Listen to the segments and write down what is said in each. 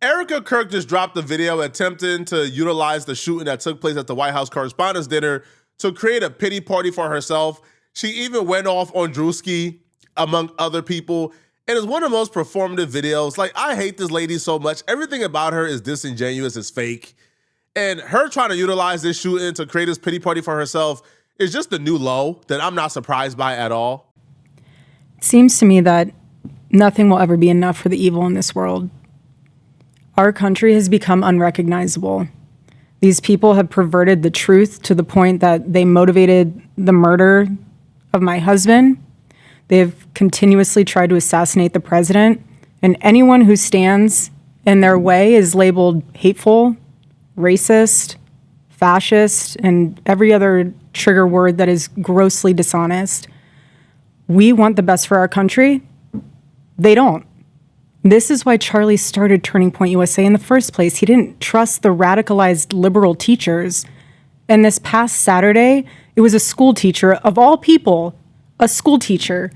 Erica Kirk just dropped a video attempting to utilize the shooting that took place at the White House Correspondents' Dinner to create a pity party for herself. She even went off on Drewski, among other people. And it's one of the most performative videos. Like, I hate this lady so much. Everything about her is disingenuous, it's fake. And her trying to utilize this shooting to create this pity party for herself is just the new low that I'm not surprised by at all. It seems to me that nothing will ever be enough for the evil in this world. Our country has become unrecognizable. These people have perverted the truth to the point that they motivated the murder of my husband. They have continuously tried to assassinate the president, and anyone who stands in their way is labeled hateful, racist, fascist, and every other trigger word that is grossly dishonest. We want the best for our country. They don't. This is why Charlie started Turning Point USA in the first place. He didn't trust the radicalized liberal teachers. And this past Saturday, it was a school teacher, of all people, a school teacher,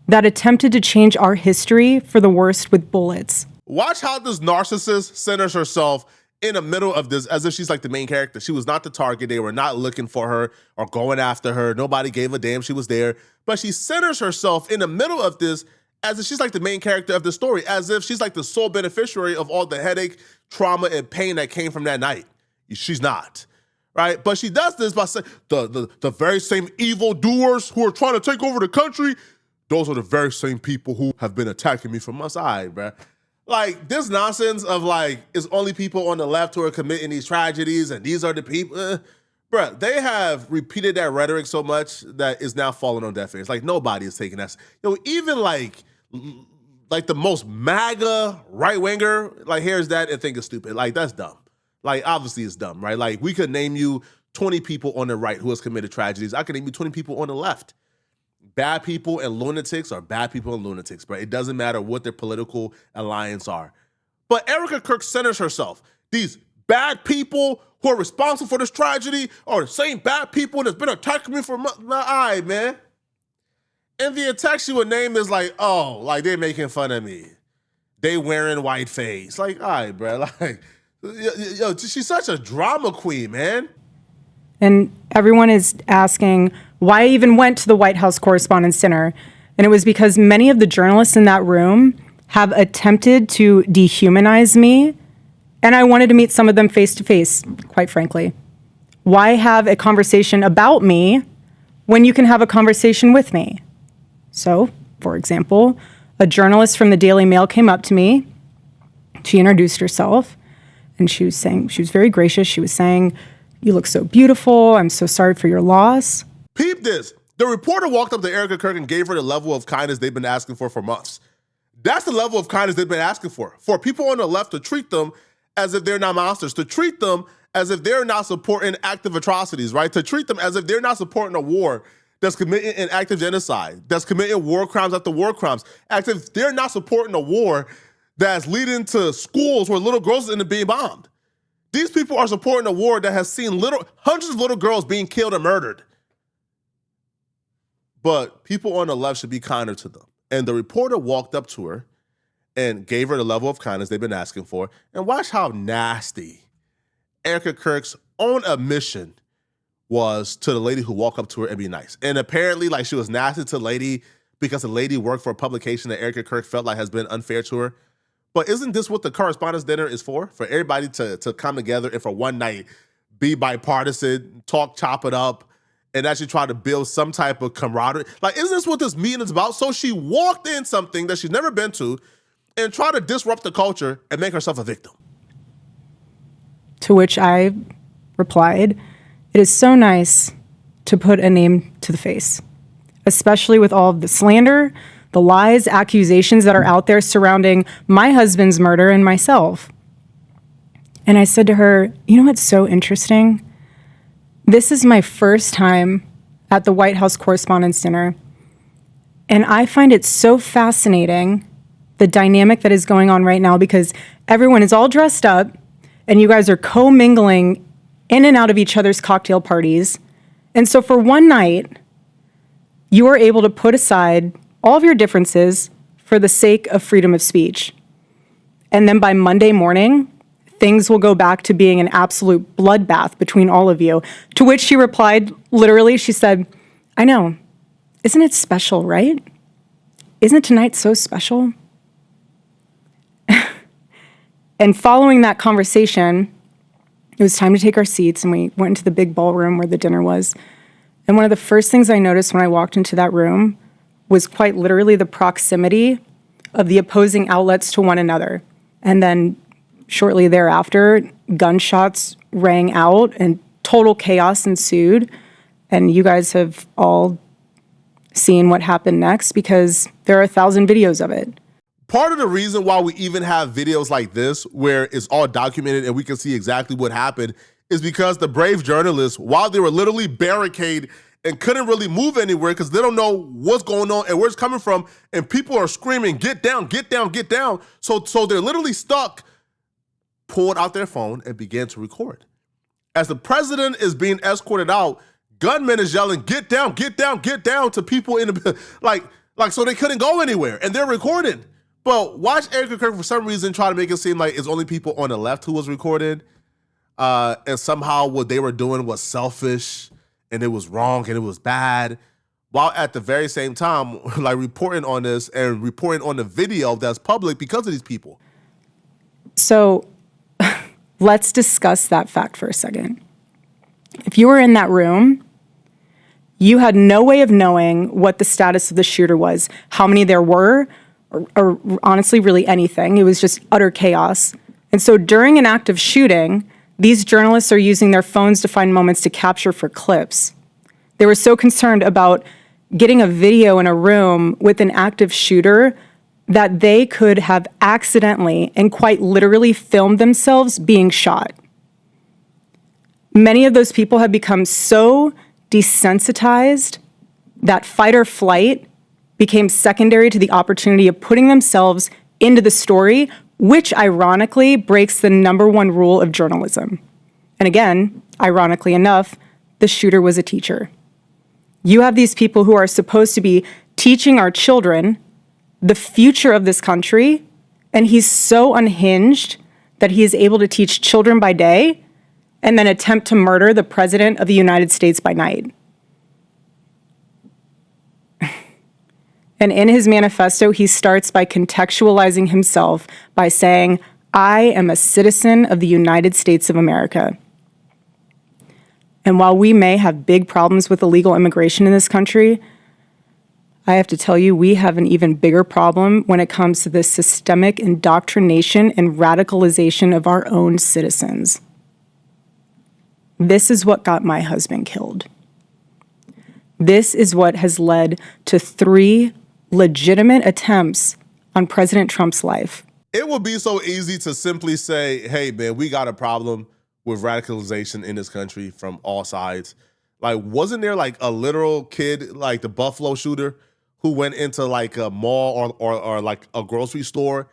that attempted to change our history for the worst with bullets. Watch how this narcissist centers herself in the middle of this as if she's like the main character. She was not the target. They were not looking for her or going after her. Nobody gave a damn she was there. But she centers herself in the middle of this as if she's like the main character of the story, as if she's like the sole beneficiary of all the headache, trauma, and pain that came from that night. She's not, right? But she does this by saying the very same evildoers who are trying to take over the country, those are the very same people who have been attacking me from my side, bruh. Like, this nonsense of like, it's only people on the left who are committing these tragedies and these are the people. Bruh, they have repeated that rhetoric so much that it's now falling on deaf ears. Like, nobody is taking that. Even like the most MAGA right-winger, like, hears that and think it's stupid. Like, that's dumb. Like, obviously it's dumb, right? Like, we could name you 20 people on the right who has committed tragedies. I could name you 20 people on the left. Bad people and lunatics are bad people and lunatics, bro. It doesn't matter what their political alliance are. But Erica Kirk centers herself. These bad people who are responsible for this tragedy are the same bad people that's been attacking me for months. All right, man. And the attack she would name is like, oh, like they're making fun of me. They wearing white face. Like, all right, bro. Like, yo, she's such a drama queen, man. And everyone is asking why I even went to the White House Correspondents' Dinner. And it was because many of the journalists in that room have attempted to dehumanize me. And I wanted to meet some of them face to face, quite frankly. Why have a conversation about me when you can have a conversation with me? So, for example, a journalist from the Daily Mail came up to me. She introduced herself, and she was very gracious. She was saying, "You look so beautiful. I'm so sorry for your loss." Peep this. The reporter walked up to Erica Kirk and gave her the level of kindness they've been asking for months. That's the level of kindness they've been asking for people on the left to treat them as if they're not monsters, to treat them as if they're not supporting active atrocities, right? To treat them as if they're not supporting a war that's committing an active genocide, that's committing war crimes after war crimes, as if they're not supporting a war that's leading to schools where little girls end up being bombed. These people are supporting a war that has seen hundreds of little girls being killed and murdered. But people on the left should be kinder to them. And the reporter walked up to her and gave her the level of kindness they've been asking for. And watch how nasty Erica Kirk's own admission was to the lady who walked up to her and be nice. And apparently, like, she was nasty to the lady because the lady worked for a publication that Erica Kirk felt like has been unfair to her. But isn't this what the Correspondents' Dinner is for? For everybody to come together and for one night be bipartisan, chop it up, and actually try to build some type of camaraderie. Like, isn't this what this meeting is about? So she walked in something that she's never been to and tried to disrupt the culture and make herself a victim. To which I replied, "It is so nice to put a name to the face, especially with all of the slander, the lies, accusations that are out there surrounding my husband's murder and myself." And I said to her, "You know what's so interesting? This is my first time at the White House Correspondents' Dinner, and I find it so fascinating, the dynamic that is going on right now, because everyone is all dressed up, and you guys are co-mingling in and out of each other's cocktail parties. And so for one night, you are able to put aside all of your differences for the sake of freedom of speech. And then by Monday morning, things will go back to being an absolute bloodbath between all of you. To which she replied, literally, she said, I know. Isn't it special, right? Isn't tonight so special? And following that conversation, it was time to take our seats, and we went into the big ballroom where the dinner was. And one of the first things I noticed when I walked into that room was quite literally the proximity of the opposing outlets to one another. And then shortly thereafter, gunshots rang out and total chaos ensued. And you guys have all seen what happened next because there are 1,000 videos of it. Part of the reason why we even have videos like this, where it's all documented and we can see exactly what happened, is because the brave journalists, while they were literally barricaded and couldn't really move anywhere because they don't know what's going on and where it's coming from, and people are screaming, get down, get down, get down. So they're literally stuck, pulled out their phone and began to record. As the president is being escorted out, gunmen is yelling, get down, get down, get down to people in the, like so they couldn't go anywhere, and they're recording. But watch Erica Kirk for some reason try to make it seem like it's only people on the left who was recorded, and somehow what they were doing was selfish and it was wrong and it was bad, while at the very same time, like reporting on this and reporting on the video that's public because of these people. So let's discuss that fact for a second. If you were in that room, you had no way of knowing what the status of the shooter was, how many there were, or honestly, really anything. It was just utter chaos. And so during an active shooting, these journalists are using their phones to find moments to capture for clips. They were so concerned about getting a video in a room with an active shooter that they could have accidentally and quite literally filmed themselves being shot. Many of those people have become so desensitized that fight or flight became secondary to the opportunity of putting themselves into the story, which ironically breaks the number one rule of journalism. And again, ironically enough, the shooter was a teacher. You have these people who are supposed to be teaching our children the future of this country, and he's so unhinged that he is able to teach children by day and then attempt to murder the president of the United States by night. And in his manifesto, he starts by contextualizing himself by saying, I am a citizen of the United States of America. And while we may have big problems with illegal immigration in this country, I have to tell you, we have an even bigger problem when it comes to the systemic indoctrination and radicalization of our own citizens. This is what got my husband killed. This is what has led to 3 legitimate attempts on President Trump's life. It would be so easy to simply say, hey, man, we got a problem with radicalization in this country from all sides. Like, wasn't there like a literal kid, like the Buffalo shooter, who went into like a mall or like a grocery store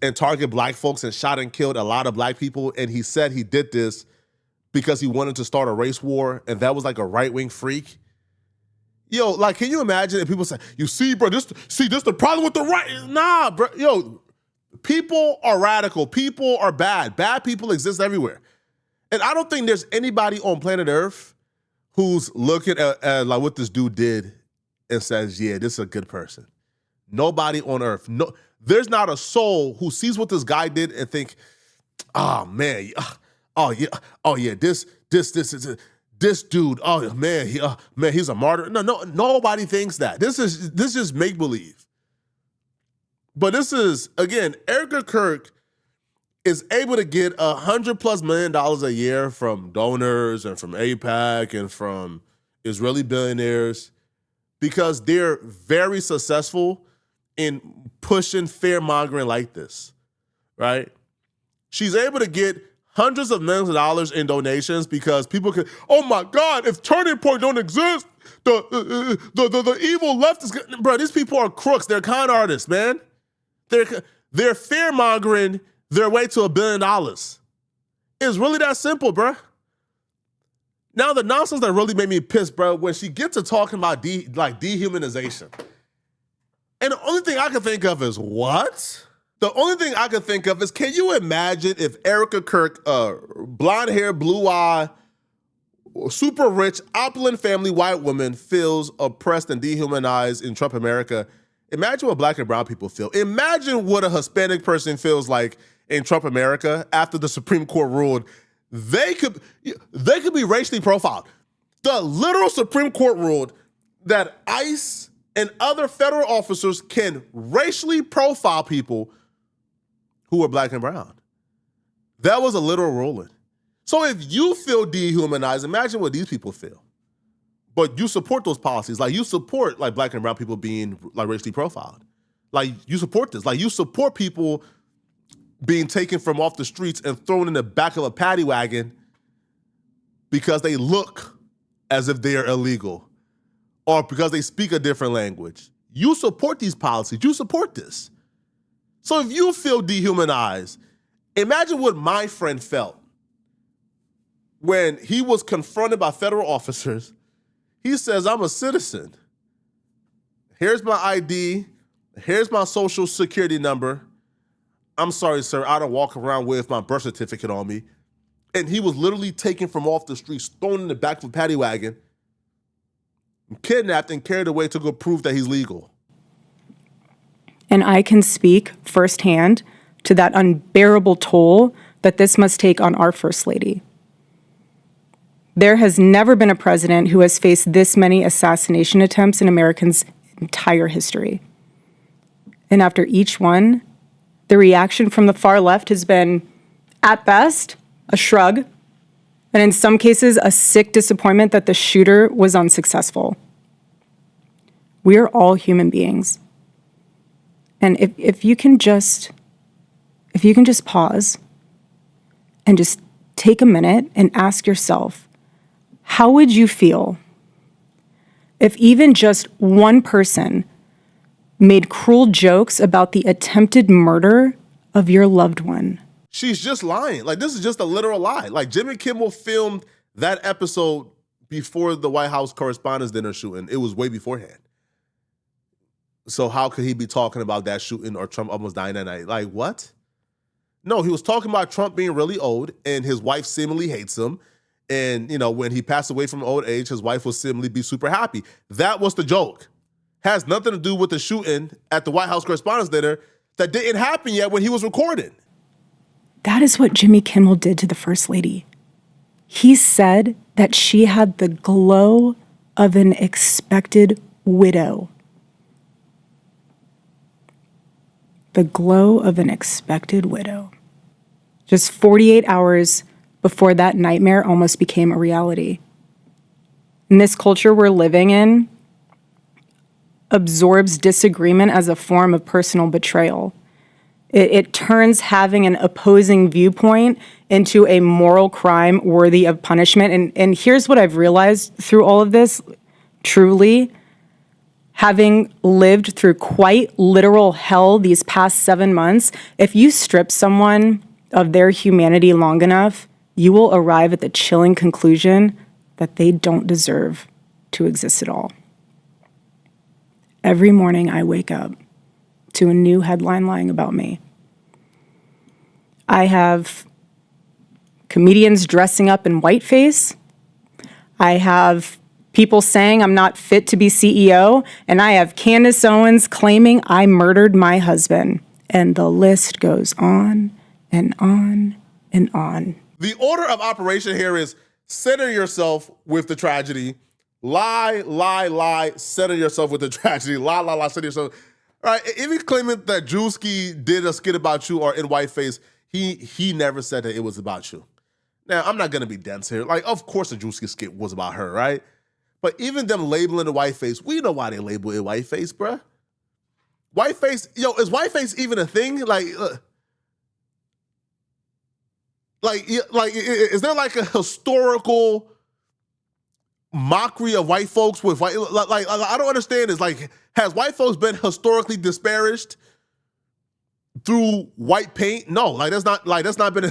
and targeted black folks and shot and killed a lot of black people? And he said he did this because he wanted to start a race war, and that was like a right-wing freak. Yo, like, can you imagine if people say, you see, bro, this the problem with the right? Nah, bro. Yo, people are radical. People are bad. Bad people exist everywhere. And I don't think there's anybody on planet Earth who's looking at like what this dude did and says, yeah, this is a good person. Nobody on Earth. No, there's not a soul who sees what this guy did and think, oh, man, this dude, oh man, he's a martyr. No, nobody thinks that. This is just make believe. But this is, again, Erica Kirk is able to get $100+ million a year from donors and from AIPAC and from Israeli billionaires because they're very successful in pushing fear-mongering like this, right? She's able to get hundreds of millions of dollars in donations because people can, oh my God, if Turning Point don't exist, the evil left is, bro, these people are crooks. They're con artists, man. They're fear-mongering their way to $1 billion. It's really that simple, bro. Now, the nonsense that really made me pissed, bro, when she gets to talking about dehumanization. And the only thing I can think of is, what? The only thing I could think of is, can you imagine if Erica Kirk, blonde hair, blue eye, super rich, opulent family, white woman, feels oppressed and dehumanized in Trump America? Imagine what black and brown people feel. Imagine what a Hispanic person feels like in Trump America after the Supreme Court ruled they could be racially profiled. The literal Supreme Court ruled that ICE and other federal officers can racially profile people who are black and brown. That was a literal ruling. So if you feel dehumanized, imagine what these people feel. But you support those policies. Like, you support like black and brown people being like racially profiled. Like, you support this. Like, you support people being taken from off the streets and thrown in the back of a paddy wagon because they look as if they are illegal or because they speak a different language. You support these policies. You support this. So if you feel dehumanized, imagine what my friend felt when he was confronted by federal officers. He says, I'm a citizen. Here's my ID. Here's my social security number. I'm sorry, sir, I don't walk around with my birth certificate on me. And he was literally taken from off the streets, thrown in the back of a paddy wagon, kidnapped and carried away to go prove that he's legal. And I can speak firsthand to that unbearable toll that this must take on our First Lady. There has never been a president who has faced this many assassination attempts in Americans' entire history. And after each one, the reaction from the far left has been, at best, a shrug, and in some cases, a sick disappointment that the shooter was unsuccessful. We are all human beings. And if you can just pause and just take a minute and ask yourself, how would you feel if even just one person made cruel jokes about the attempted murder of your loved one? She's just lying. Like, this is just a literal lie. Like, Jimmy Kimmel filmed that episode before the White House Correspondents' Dinner shooting. It was way beforehand. So how could he be talking about that shooting or Trump almost dying that night? Like, what? No, he was talking about Trump being really old and his wife seemingly hates him. And, you know, when he passed away from old age, his wife will seemingly be super happy. That was the joke. Has nothing to do with the shooting at the White House Correspondents' Dinner that didn't happen yet when he was recording. That is what Jimmy Kimmel did to the First Lady. He said that she had the glow of an expected widow. The glow of an expected widow. Just 48 hours before that nightmare almost became a reality. In this culture we're living in, absorbs disagreement as a form of personal betrayal. It turns having an opposing viewpoint into a moral crime worthy of punishment. And here's what I've realized through all of this, truly, having lived through quite literal hell these past 7 months, if you strip someone of their humanity long enough, you will arrive at the chilling conclusion that they don't deserve to exist at all. Every morning I wake up to a new headline lying about me. I have comedians dressing up in whiteface. I have people saying I'm not fit to be CEO, and I have Candace Owens claiming I murdered my husband. And the list goes on and on and on. The order of operation here is center yourself with the tragedy, lie, lie, lie, center yourself with the tragedy, lie, lie, lie, center yourself. All right, if he's claiming that Drewski did a skit about you or in whiteface, he never said that it was about you. Now, I'm not going to be dense here. Like, of course the Drewski skit was about her, right? But even them labeling the whiteface, we know why they label it whiteface, bruh. Whiteface, is whiteface even a thing? Is there like a historical mockery of white folks with white? Like I don't understand this. Like, has white folks been historically disparaged through white paint? No, that has not been a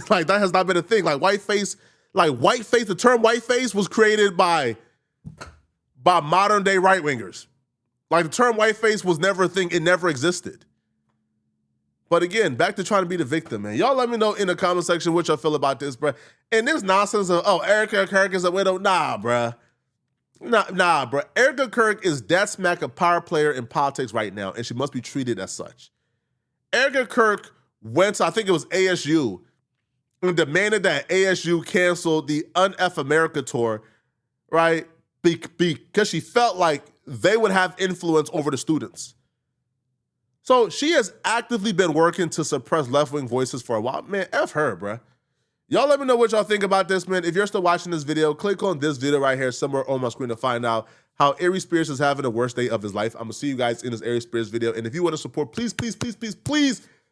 thing. Like whiteface, the term whiteface was created by modern day right wingers. Like, the term whiteface was never a thing. It never existed. But again, back to trying to be the victim, man. Y'all let me know in the comment section what y'all feel about this, bro. And this nonsense of, oh, Erica Kirk is a widow. Nah, bro. Nah, bro. Erica Kirk is that smack a power player in politics right now, and she must be treated as such. Erica Kirk went to, I think it was ASU, and demanded that ASU cancel the Un-F America tour, right? Because she felt like they would have influence over the students. So she has actively been working to suppress left-wing voices for a while. Man, F her, bruh. Y'all let me know what y'all think about this, man. If you're still watching this video, click on this video right here somewhere on my screen to find out how Aries Spears is having the worst day of his life. I'm going to see you guys in this Aries Spears video. And if you want to support, please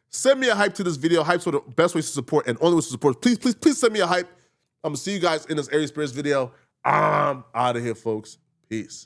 send me a hype to this video. Hype's one of the best ways to support and only ways to support. Please send me a hype. I'm going to see you guys in this Aries Spears video. I'm out of here, folks. Peace.